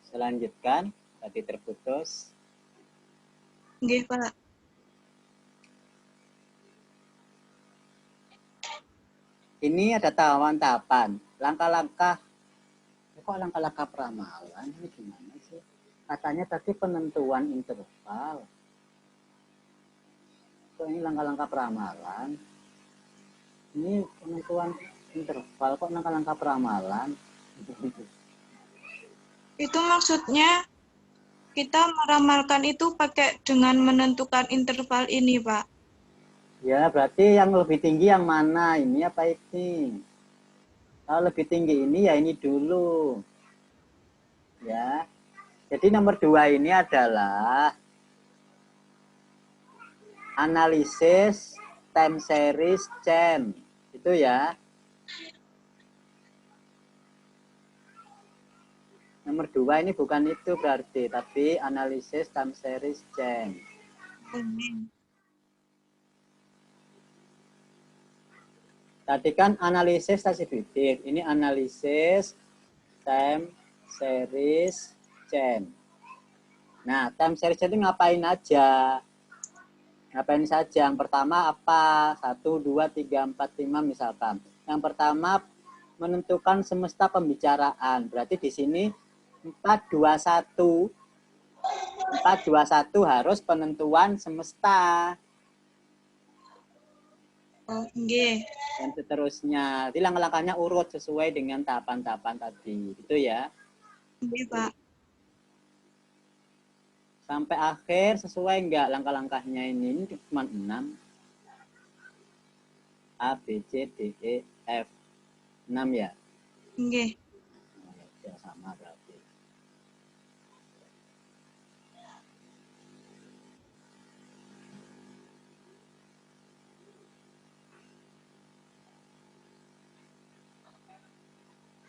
Selanjutkan, tadi terputus. Nggih, Pak. Ini ada tahapan-tahapan, langkah-langkah. Kok langkah-langkah peramalan? Ini gimana sih? Katanya tadi penentuan interval. Kok ini langkah-langkah peramalan? Ini penentuan interval, kok langkah-langkah peramalan? Itu maksudnya kita meramalkan itu pakai dengan menentukan interval ini, Pak. Ya, berarti yang lebih tinggi yang mana? Ini apa ini? Kalau lebih tinggi ini ya ini dulu. Ya. Jadi nomor 2 ini adalah analisis time series change. Itu ya. Nomor 2 ini bukan itu berarti, tapi analisis time series change. Tadi kan analisis distributif, ini analisis time series change. Nah, time series change itu ngapain aja? Ngapain saja? Yang pertama apa? 1, 2, 3, 4, 5 misalkan. Yang pertama menentukan semesta pembicaraan. Berarti di sini 421 harus penentuan semesta. Oh, nggih. Dan seterusnya. Jadi langkah-langkahnya urut sesuai dengan tahapan-tahapan tadi. Gitu ya. Nggih, Pak. Sampai akhir sesuai enggak langkah-langkahnya ini? Ini cuma 6. A, B, C, D, E, F. 6 ya? Nggih. Ya, sama berarti.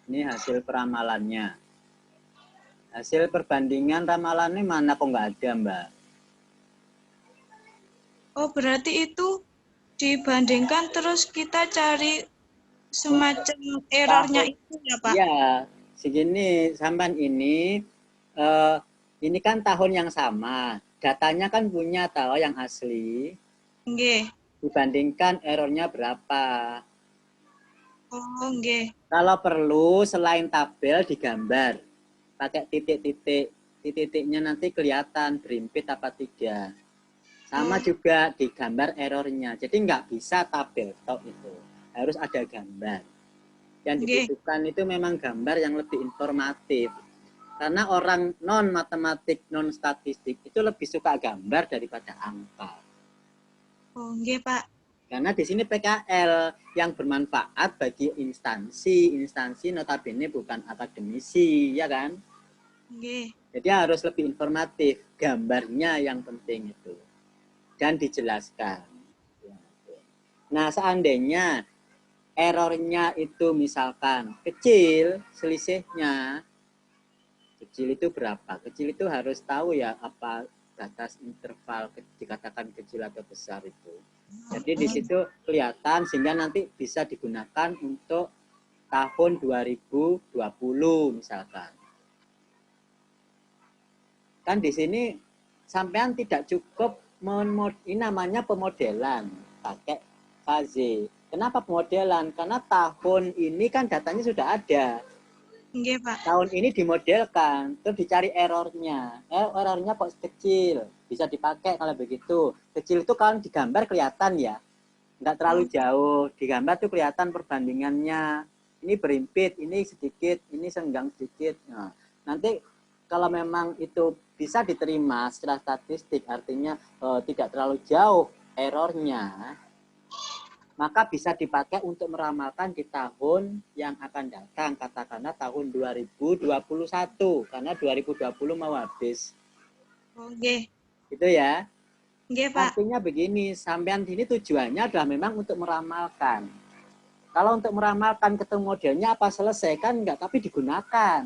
Ini hasil peramalannya. Hasil perbandingan ramalannya mana kok nggak ada, Mbak? Oh, berarti itu dibandingkan terus kita cari semacam errornya itu ya, Pak? Iya, segini sampan ini kan tahun yang sama. Datanya kan punya tahu yang asli. Nggih. Dibandingkan errornya berapa. Oh, nggih. Kalau perlu selain tabel digambar. Pakai titik-titik. Titik-titiknya nanti kelihatan berimpit apa tidak. Sama juga digambar errornya. Jadi nggak bisa tabel tok itu. Harus ada gambar. Yang dibutuhkan itu memang gambar yang lebih informatif. Karena orang non matematik, non statistik itu lebih suka gambar daripada angka. Oh, nggih, Pak. Karena di sini PKL yang bermanfaat bagi instansi notabene bukan akademisi, ya kan? Nggih. Jadi harus lebih informatif, gambarnya yang penting itu. Dan dijelaskan. Nah, seandainya errornya itu misalkan kecil, selisihnya kecil itu berapa? Kecil itu harus tahu ya apa batas interval dikatakan kecil atau besar itu. Jadi di situ kelihatan sehingga nanti bisa digunakan untuk tahun 2020 misalkan. Kan di sini sampean tidak cukup ini namanya pemodelan pakai fase. Kenapa pemodelan? Karena tahun ini kan datanya sudah ada. Nggih, Pak. Tahun ini dimodelkan, terus dicari errornya. Errornya kok kecil, bisa dipakai kalau begitu. Kecil itu kalau digambar kelihatan ya, nggak terlalu jauh. Digambar tuh kelihatan perbandingannya. Ini berimpit, ini sedikit, ini senggang sedikit. Nah, nanti kalau memang itu bisa diterima secara statistik, artinya tidak terlalu jauh errornya, maka bisa dipakai untuk meramalkan di tahun yang akan datang, katakanlah tahun 2021, karena 2020 mau habis. Oke. Gitu ya. Nggih, Pak. Artinya begini, sampean ini tujuannya adalah memang untuk meramalkan. Kalau untuk meramalkan ketemu modelnya apa selesai kan enggak, tapi digunakan.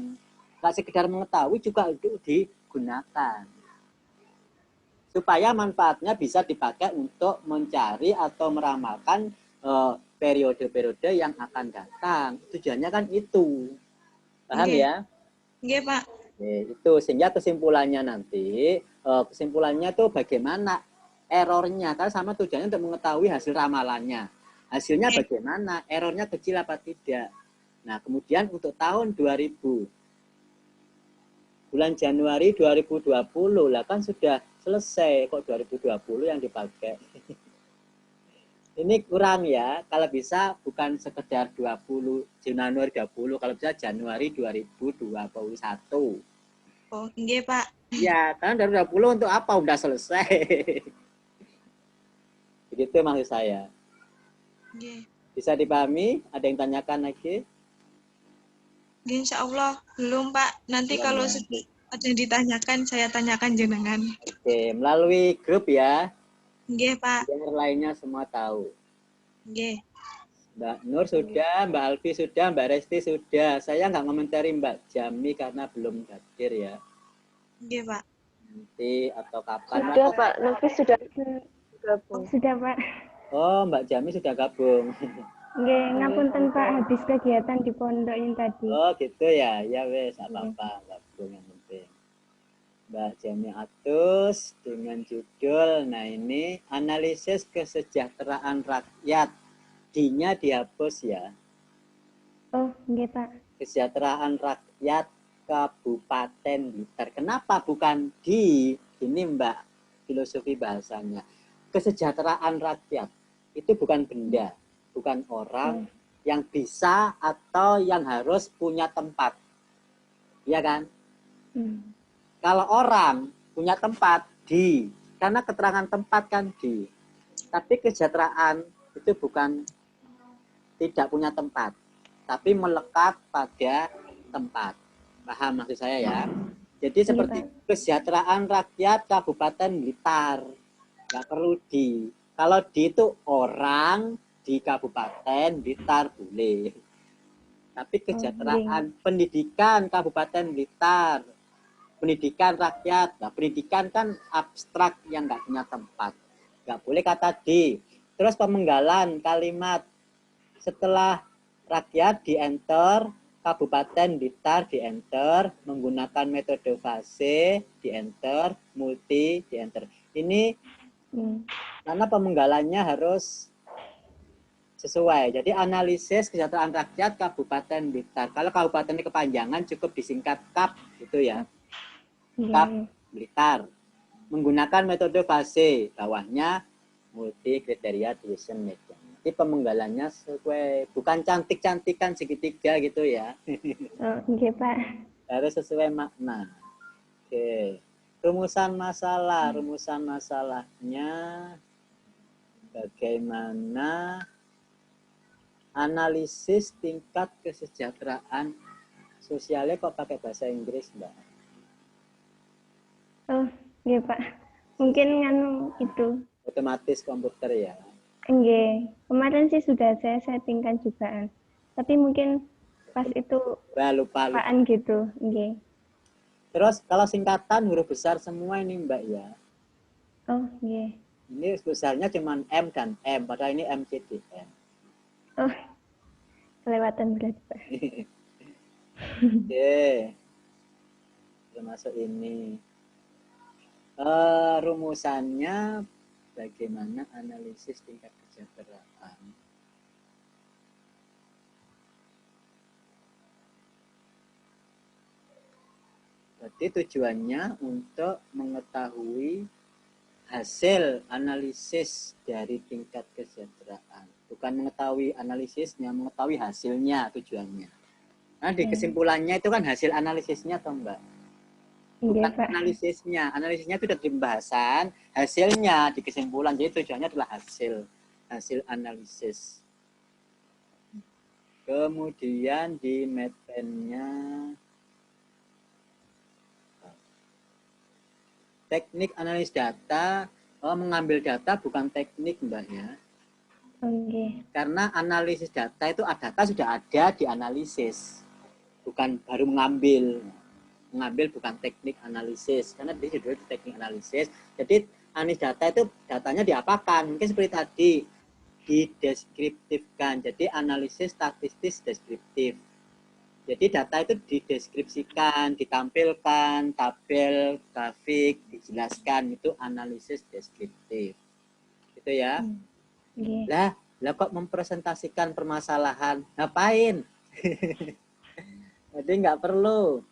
Enggak sekedar mengetahui juga itu digunakan. supaya manfaatnya bisa dipakai untuk mencari atau meramalkan periode-periode yang akan datang. Tujuannya kan itu. Paham Nggih. ya? Nggih, Pak. Itu sehingga kesimpulannya nanti kesimpulannya tuh bagaimana errornya, kan sama tujuannya untuk mengetahui hasil ramalannya. Hasilnya bagaimana, errornya kecil apa tidak. Nah, kemudian untuk tahun 2000 bulan Januari 2020 lah kan sudah selesai, kok 2020 yang dipakai. Ini kurang ya, kalau bisa bukan sekedar 20 Januari 20, kalau bisa Januari 2021. Oh, nggih, Pak. Ya, karena 2020 untuk apa? Udah selesai. Begitu maksud saya. Nggih. Bisa dipahami? Ada yang tanyakan lagi? Nggih, insya Allah belum, Pak. Nanti Belum kalau ya. sudah ada yang ditanyakan, saya tanyakan jenengan. Oke, melalui grup ya. Nggih, Pak. Biar lainnya semua tahu. Nggih. Mbak Nur sudah, Mbak Alfi sudah, Mbak Resti sudah. Saya nggak komentari Mbak Jami karena belum hadir ya. Nggih, Pak. Nanti atau kapan. Sudah, Pak. Nufis sudah gabung. Sudah, Pak. Oh, Mbak Jami sudah gabung. Nggih, ngapunten Pak, habis kegiatan di pondok yang tadi. Oh, gitu ya. Ya wes, apa-apa. Gabung yang penting. Mbak Jami Atus dengan judul, nah ini analisis kesejahteraan rakyat. D-nya dihapus ya. Oh, nggih, Pak. Kesejahteraan rakyat Kabupaten Blitar. Kenapa bukan di? Ini Mbak, filosofi bahasanya. Kesejahteraan rakyat itu bukan benda, bukan orang yang bisa atau yang harus punya tempat. Iya kan? Kalau orang punya tempat di, karena keterangan tempat kan di. Tapi kesejahteraan itu bukan tidak punya tempat, tapi melekat pada tempat. Paham maksud saya ya? Jadi seperti kesejahteraan rakyat Kabupaten Blitar. Nggak perlu di. Kalau di itu orang di Kabupaten Blitar boleh. Tapi kesejahteraan pendidikan Kabupaten Blitar, pendidikan rakyat. Nah, pendidikan kan abstrak yang nggak punya tempat. Nggak boleh kata di. Terus pemenggalan kalimat setelah rakyat di enter, Kabupaten Blitar di enter, menggunakan metode fase di enter, multi di enter. Ini karena pemenggalannya harus sesuai. Jadi analisis kesejahteraan rakyat Kabupaten Blitar. Kalau kabupaten kepanjangan cukup disingkat KAP gitu ya. KAP Blitar. Menggunakan metode fase, bawahnya multi kriteria division median. Jadi pemenggalannya sesuai, bukan cantik-cantikan segitiga gitu ya. Oh, nggih, Pak. Harus sesuai makna. Oke. Rumusan masalahnya bagaimana analisis tingkat kesejahteraan sosialnya kok pakai bahasa Inggris, Mbak? Oh, nggih, Pak. Mungkin nganu itu. Otomatis komputer ya. Nggih. Kemarin sih sudah saya settingkan juga. Tapi mungkin pas itu lupa. gitu. Nggih. Terus kalau singkatan huruf besar semua ini, Mbak ya. Oh, nggih. Ini besarnya cuma M dan M, padahal ini MCDM. Oh, kelewatan berarti, Pak. Oke. Termasuk ini. Rumusannya bagaimana analisis tingkat kesejahteraan. Berarti tujuannya untuk mengetahui hasil analisis dari tingkat kesejahteraan. Bukan mengetahui analisisnya, mengetahui hasilnya tujuannya. Nah, di kesimpulannya itu kan hasil analisisnya, toh Mbak? Bukan analisisnya. Analisisnya itu dari pembahasan, hasilnya di kesimpulan. Jadi tujuannya adalah hasil analisis. Kemudian di Medpen-nya teknik analis data, mengambil data bukan teknik, Mbak ya. Okay. Karena analisis data itu data sudah ada di analisis, bukan baru mengambil. Mengambil bukan teknik analisis, karena di judul teknik analisis. Jadi Analis data itu datanya diapakan? Mungkin seperti tadi, dideskriptifkan. Jadi analisis statistis deskriptif. Jadi data itu dideskripsikan, ditampilkan, tabel, grafik, dijelaskan, itu analisis deskriptif. Gitu ya. Nggih. Lah kok mempresentasikan permasalahan? Ngapain? Jadi nggak perlu.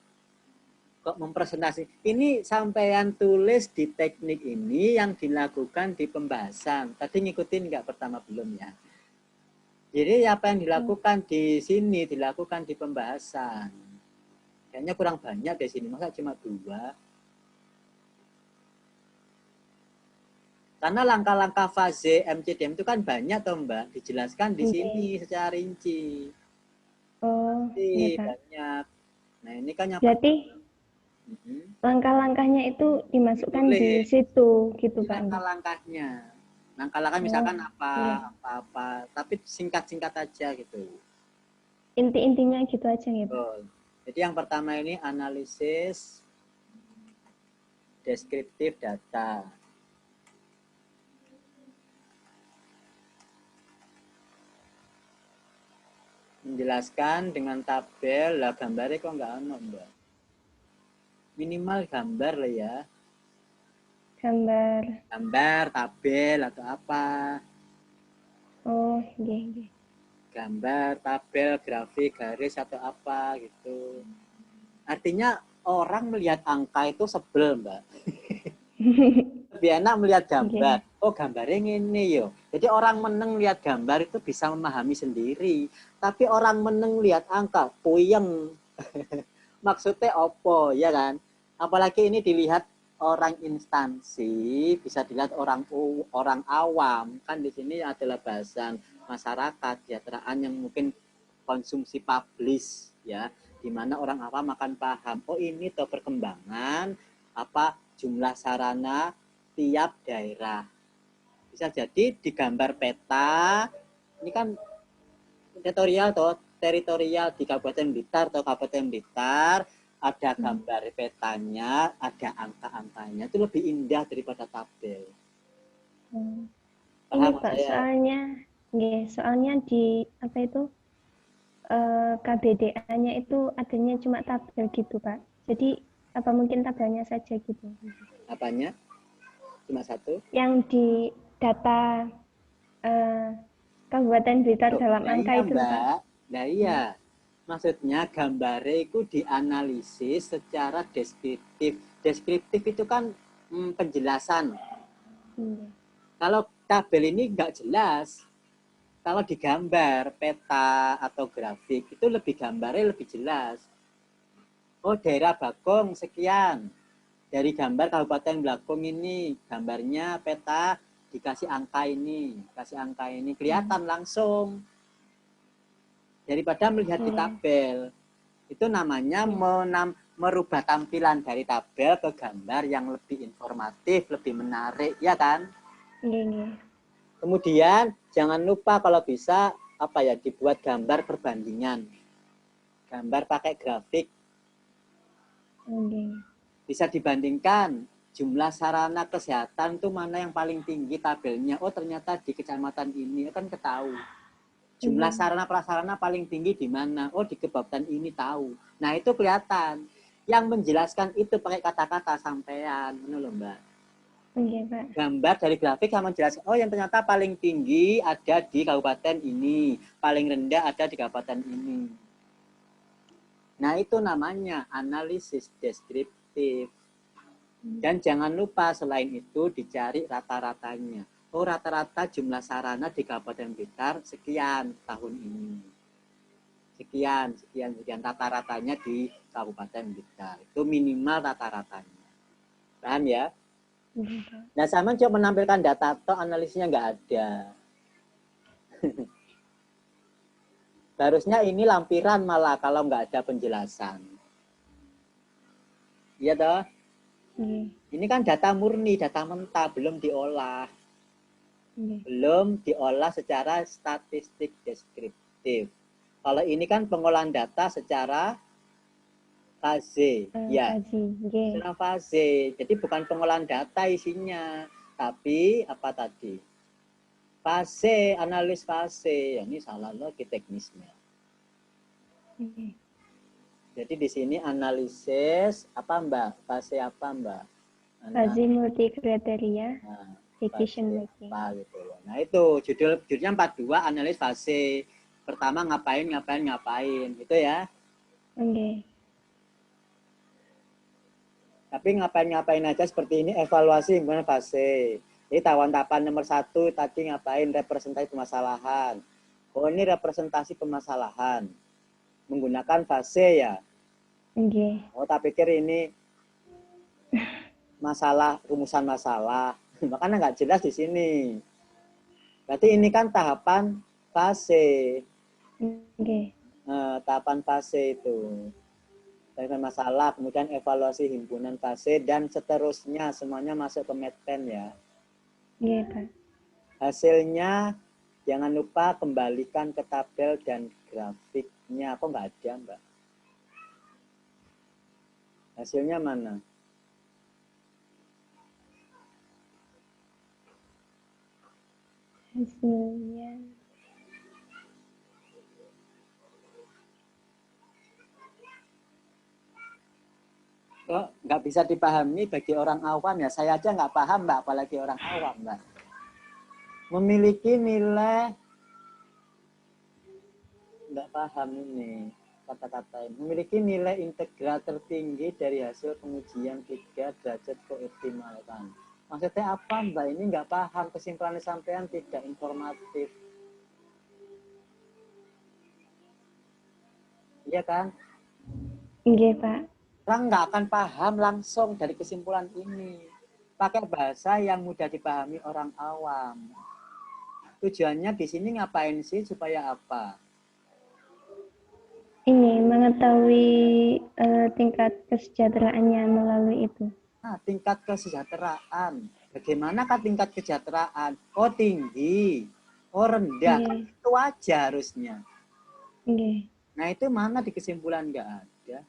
Kok mempresentasi? Ini sampean tulis di teknik ini yang dilakukan di pembahasan. Tadi ngikutin nggak pertama belum ya? Jadi apa yang dilakukan di sini dilakukan di pembahasan. Kayaknya kurang banyak di sini, masa cuma 2? Karena langkah-langkah fase MCDM itu kan banyak toh Mbak, dijelaskan di sini secara rinci. Oh, iya Pak. Banyak. Nah ini kan yang Berarti langkah-langkahnya itu dimasukkan di situ gitu Pak. langkah-langkahnya. Langkah-langkah misalkan apa-apa, tapi singkat-singkat aja gitu. Inti-intinya gitu aja ya Pak. Betul. Jadi yang pertama ini analisis deskriptif data. Menjelaskan dengan tabel, lah gambarnya kok nggak ono Mbak. Minimal gambar lah ya. Gambar, tabel atau apa. Oh, iya. Gambar, tabel, grafik, garis atau apa gitu. Artinya orang melihat angka itu sebel Mbak. Lebih enak melihat gambar. Oh gambarnya ini yo. Jadi orang meneng lihat gambar itu bisa memahami sendiri. Tapi orang meneng lihat angka, puyeng. Maksudnya opo, ya kan? Apalagi ini dilihat orang instansi, bisa dilihat orang awam. Kan di sini adalah bahasan masyarakat, kesejahteraan yang mungkin konsumsi publish, ya, di mana orang awam akan paham. Oh ini tuh perkembangan apa jumlah sarana tiap daerah. Bisa jadi digambar peta, ini kan teritorial di Kabupaten Blitar atau Kabupaten Blitar, ada gambar petanya, ada angka-angkanya, itu lebih indah daripada tabel. Ini Pak, soalnya di apa itu KBDA-nya itu adanya cuma tabel gitu Pak. Jadi apa mungkin tabelnya saja gitu? Apanya? Cuma satu? Yang di data Kabupaten Blitar dalam angka itu Mbak. Pak. Nah iya, maksudnya gambarnya itu dianalisis secara deskriptif. Deskriptif itu kan penjelasan. Kalau tabel ini nggak jelas. Kalau digambar peta atau grafik itu gambarnya lebih jelas. Oh daerah Bagong sekian. Dari gambar Kabupaten Blakong ini gambarnya peta dikasih angka ini, kelihatan langsung. Daripada melihat di tabel. Itu namanya merubah tampilan dari tabel ke gambar yang lebih informatif, lebih menarik, ya kan? Kemudian jangan lupa kalau bisa dibuat gambar perbandingan. Gambar pakai grafik. Bisa dibandingkan jumlah sarana kesehatan itu mana yang paling tinggi tabelnya. Oh ternyata di kecamatan ini kan ketahui. Jumlah sarana prasarana paling tinggi di mana? Oh di kabupaten ini tahu. Nah itu kelihatan. Yang menjelaskan itu pakai kata-kata sampean, loh Mbak. Gambar dari grafik yang menjelaskan. Oh yang ternyata paling tinggi ada di kabupaten ini, paling rendah ada di kabupaten ini. Nah itu namanya analisis deskriptif. Dan jangan lupa selain itu dicari rata-ratanya. Oh rata-rata jumlah sarana di Kabupaten Blitar sekian tahun ini. Sekian rata-ratanya di Kabupaten Blitar. Itu minimal rata-ratanya. Paham ya? Nah sama coba menampilkan data atau analisisnya nggak ada. Harusnya ini lampiran malah kalau nggak ada penjelasan. Iya toh? Ini kan data murni, data mentah, belum diolah. Belum diolah secara statistik deskriptif. Kalau ini kan pengolahan data secara fase. Ya, secara fase. Jadi bukan pengolahan data isinya. Tapi apa tadi? Fase, analis fase. Ya, ini salah lagi teknisnya. Oke. Jadi di sini analisis apa Mbak? Fase apa Mbak? Fase multi kriteria Nah, decision fase making. apa gitu loh. Nah itu judulnya 42 analis fase. Pertama ngapain gitu ya. Oke. Tapi ngapain aja seperti ini evaluasi himpunan fase. Jadi tahapan nomor 1 tadi ngapain representasi permasalahan. Oh ini representasi permasalahan menggunakan fase ya. Oke. Oh tak pikir ini masalah rumusan masalah. Makanya nggak jelas di sini. Berarti ini kan tahapan fase. Oke. Tahapan fase itu. Tahapan masalah, kemudian evaluasi himpunan fase dan seterusnya semuanya masuk ke Medpen ya. Oke, Pak. Hasilnya jangan lupa kembalikan ke tabel dan grafiknya. Kok nggak ada, Mbak? Hasilnya mana? Hasilnya. Kok nggak bisa dipahami bagi orang awam ya? Saya aja nggak paham, Mbak, apalagi orang awam, Mbak. Memiliki nilai, nggak paham ini kata-kata ini. Memiliki nilai integral tertinggi dari hasil pengujian 3 derajat keoptimalan. Maksudnya apa Mbak? Ini nggak paham, kesimpulan sampean tidak informatif. Iya kan? Oke, Pak. Orang nggak akan paham langsung dari kesimpulan ini. Pakai bahasa yang mudah dipahami orang awam. Tujuannya di sini ngapain sih? Supaya apa? Ini mengetahui tingkat kesejahteraannya melalui itu. Nah, tingkat kesejahteraan. Bagaimanakah tingkat kesejahteraan? Oh, tinggi. Oh, rendah. Kan Oke. itu aja harusnya. Oke. Nah, itu mana di kesimpulan nggak ada.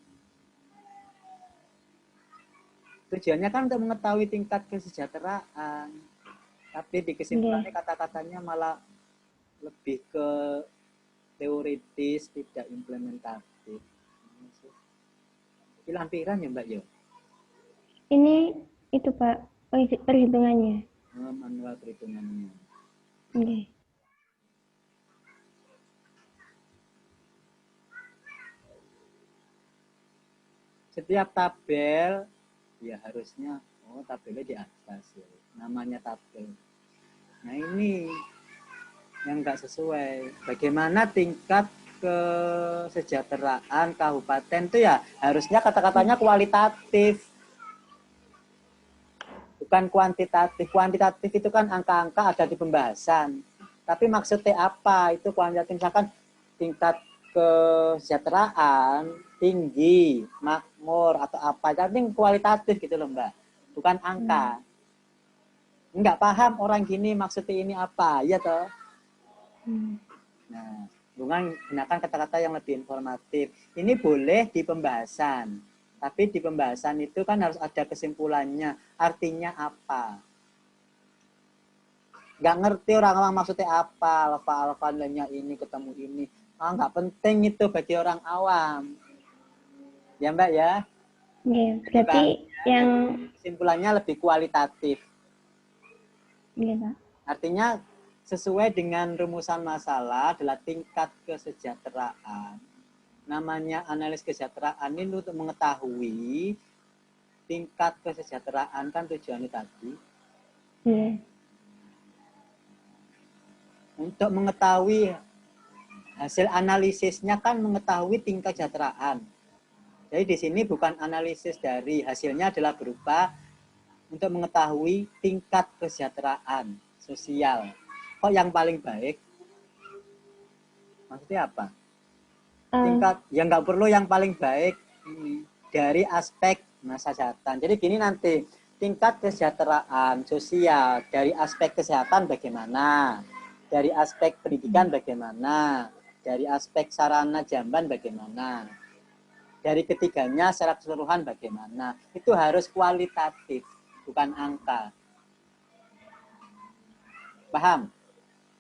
Tujuannya kan untuk mengetahui tingkat kesejahteraan. Tapi di kesimpulannya kata-katanya malah lebih ke teoritis, tidak implementatif. Lampiran ya Mbak Yo? Ini itu, Pak. Perhitungannya. Manual perhitungannya. Oke. Setiap tabel ya harusnya tabelnya di atas ya. Namanya tabel. Nah ini yang nggak sesuai. Bagaimana tingkat kesejahteraan kabupaten itu ya harusnya kata-katanya kualitatif, bukan kuantitatif. Kuantitatif itu kan angka-angka ada di pembahasan. Tapi maksudnya apa? Itu kuantitatif, misalkan tingkat kesejahteraan tinggi, makmur atau apa. Tapi kualitatif gitu loh Mbak, bukan angka. Nggak paham orang gini maksudnya ini apa, ya toh? Nah, dengan gunakan kata-kata yang lebih informatif. Ini boleh di pembahasan, tapi di pembahasan itu kan harus ada kesimpulannya. Artinya apa? Nggak ngerti orang-orang maksudnya apa, alfa nilainya ini ketemu ini. Nggak penting itu bagi orang awam. Ya Mbak ya? Oke, berarti yang kesimpulannya lebih kualitatif. Oke, Pak. Artinya sesuai dengan rumusan masalah adalah tingkat kesejahteraan. Namanya analis kesejahteraan ini untuk mengetahui tingkat kesejahteraan kan tujuannya tadi. Untuk mengetahui hasil analisisnya kan mengetahui tingkat kesejahteraan. Jadi di sini bukan analisis dari hasilnya adalah berupa untuk mengetahui tingkat kesejahteraan sosial. Kok yang paling baik? Maksudnya apa? Tingkat yang nggak perlu yang paling baik dari aspek masa kesehatan. Jadi gini nanti tingkat kesejahteraan sosial dari aspek kesehatan bagaimana, dari aspek pendidikan bagaimana, dari aspek sarana jamban bagaimana, dari ketiganya secara keseluruhan bagaimana. Itu harus kualitatif, bukan angka. Paham?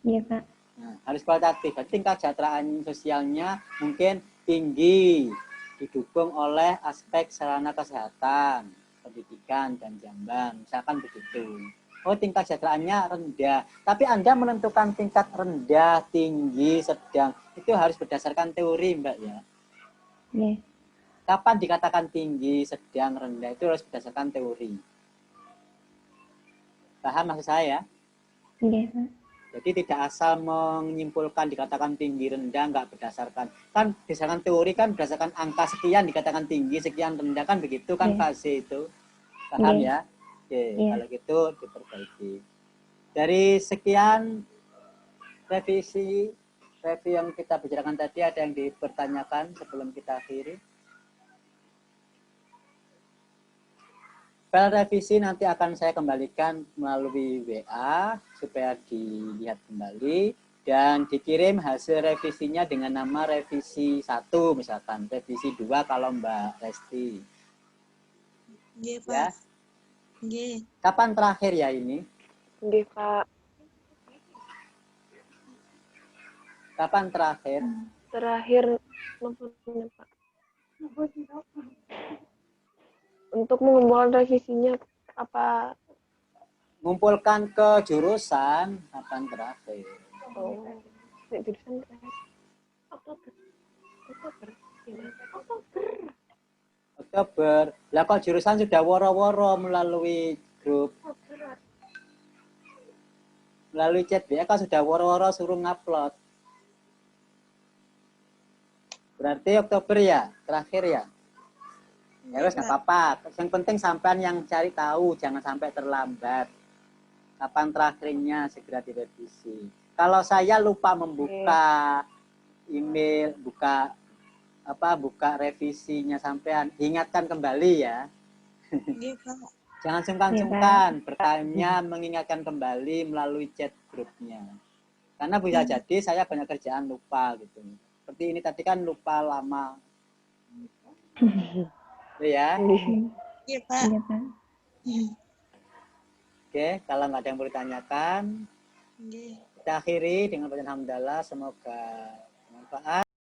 Iya, Pak. Nah, harus kualitatif. Berarti tingkat kesejahteraan sosialnya mungkin tinggi, didukung oleh aspek sarana kesehatan, pendidikan, dan jamban. Misalkan begitu. Oh, tingkat kesejahteraannya rendah. Tapi Anda menentukan tingkat rendah, tinggi, sedang. Itu harus berdasarkan teori, Mbak ya. Iya. Kapan dikatakan tinggi, sedang, rendah, itu harus berdasarkan teori. Paham maksud saya? Iya, Pak. Jadi tidak asal menyimpulkan dikatakan tinggi rendah nggak berdasarkan kan berdasarkan teori kan berdasarkan angka sekian dikatakan tinggi sekian rendah kan begitu kan Iya. fase itu paham Iya. ya? Oke, Iya. kalau gitu diperbaiki. Dari sekian review yang kita bicarakan tadi ada yang dipertanyakan sebelum kita akhiri? File revisi nanti akan saya kembalikan melalui WA supaya dilihat kembali dan dikirim hasil revisinya dengan nama revisi 1 misalkan, revisi 2 kalau Mbak Lesti. Nggih, Ya. Pak. Nggih. Kapan terakhir ya ini? Nggih, Pak. Kapan terakhir? Terakhir nomornya, Pak. Untuk mengumpulkan revisinya apa? Ngumpulkan ke jurusan kapan terakhir? Oh, nek jurusan terakhir. Oktober. Oktober. Lah kok jurusan sudah woro-woro melalui grup, melalui chat WA kan sudah woro-woro suruh ngupload. Berarti Oktober ya, terakhir ya. Ya wes nggak apa-apa. Yang penting sampean yang cari tahu, jangan sampai terlambat. Kapan terakhirnya segera direvisi. Kalau saya lupa membuka email, buka revisinya sampean, ingatkan kembali ya. Nggih, Pak. Jangan sungkan-sungkan bertanya, mengingatkan kembali melalui chat grupnya. Karena bisa jadi saya banyak kerjaan lupa gitu. Seperti ini tadi kan lupa lama. Ya. Iya, Pak. Iya, Pak. Oke, kalau nggak ada yang mau ditanyakan, Nggih. kita akhiri dengan bacaan hamdalah. Semoga bermanfaat.